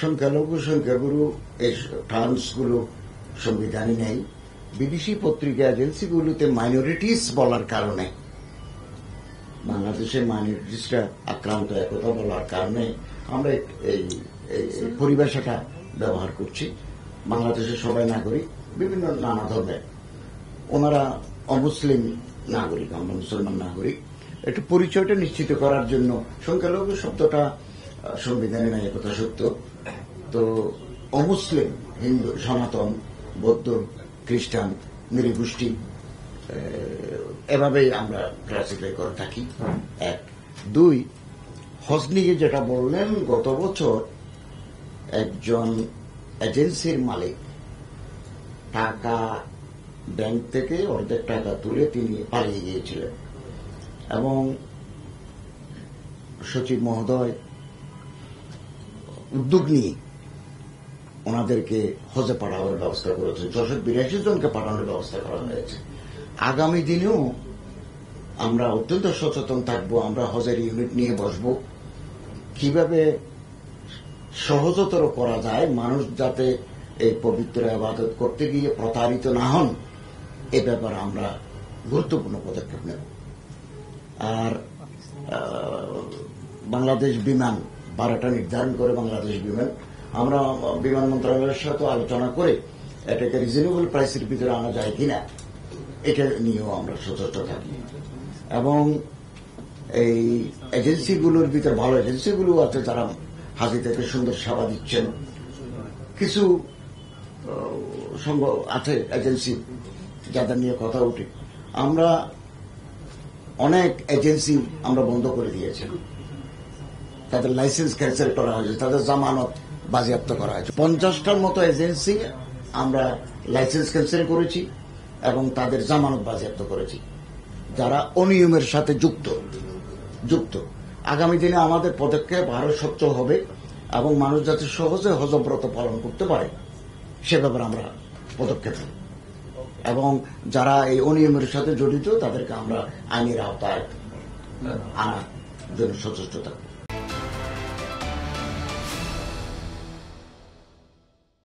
সংখ্যালঘু সংখ্যাগুরু এই টার্মসগুলো সংবিধানে নেই। বিদেশি পত্রিকা এজেন্সিগুলোতে মাইনরিটিস বলার কারণে, বাংলাদেশের মাইনরিটিসরা আক্রান্ত একথা বলার কারণে আমরা এই পরিভাষাটা ব্যবহার করছি। বাংলাদেশের সবাই নাগরিক, বিভিন্ন নানা ধর্মের, ওনারা অমুসলিম নাগরিক, আমরা মুসলমান নাগরিক। একটু পরিচয়টা নিশ্চিত করার জন্য সংখ্যালঘু শব্দটা সংবিধানে নাই, একথা সত্য। তো অমুসলিম, হিন্দু, সনাতন, বৌদ্ধ, খ্রিস্টান, নৃগোষ্ঠী, এভাবেই আমরা ক্লাসিফাই করে থাকি। এক। দুই, হজ নিয়ে যেটা বললেন, গত বছর একজন এজেন্সির মালিক টাকা ব্যাংক থেকে অর্ধেক টাকা তুলে তিনি পালিয়ে গিয়েছিলেন এবং সচিব মহোদয় উদ্যোগ নিয়ে ওনাদেরকে হজে পাঠানোর ব্যবস্থা করেছে। 682 জনকে পাঠানোর ব্যবস্থা করা হয়েছে। আগামী দিনেও আমরা অত্যন্ত সচেতন থাকব। আমরা হজের ইউনিট নিয়ে বসব, কিভাবে সহজতর করা যায়, মানুষ যাতে এই পবিত্র ইবাদত করতে গিয়ে প্রতারিত না হন, এ ব্যাপারে আমরা গুরুত্বপূর্ণ পদক্ষেপ নেব। আর বাংলাদেশ বিমান ভাড়াটা নির্ধারণ করে বাংলাদেশ বিমান, আমরা বিমান মন্ত্রণালয়ের সাথে আলোচনা করে এটাকে রিজনেবল প্রাইসের ভিতরে আনা যায় কিনা, এটা নিয়েও আমরা সচেষ্ট থাকি। এবং এই এজেন্সিগুলোর ভিতরে ভালো এজেন্সিগুলো আছে, যারা হাজিদেরকে সুন্দর সেবা দিচ্ছেন। কিছু সংঘ আছে এজেন্সি যাদের নিয়ে কথা উঠে, আমরা অনেক এজেন্সি আমরা বন্ধ করে দিয়েছি, তাদের লাইসেন্স ক্যান্সেল করা হয়েছে, তাদের জামানত বাজেয়াপ্ত করা হয়েছে। 50টার মতো এজেন্সি আমরা লাইসেন্স ক্যান্সেল করেছি এবং তাদের জামানত বাজেয়াপ্ত করেছি, যারা অনিয়মের সাথে যুক্ত। আগামী দিনে আমাদের পদক্ষেপ আরো স্বচ্ছ হবে এবং মানুষ যাতে সহজে হজব্রত পালন করতে পারে সে ব্যাপারে আমরা পদক্ষেপ নেব এবং যারা এই অনিয়মের সাথে জড়িত তাদেরকে আমরা আইনের আওতায় আনার জন্য সচেষ্ট থাকব।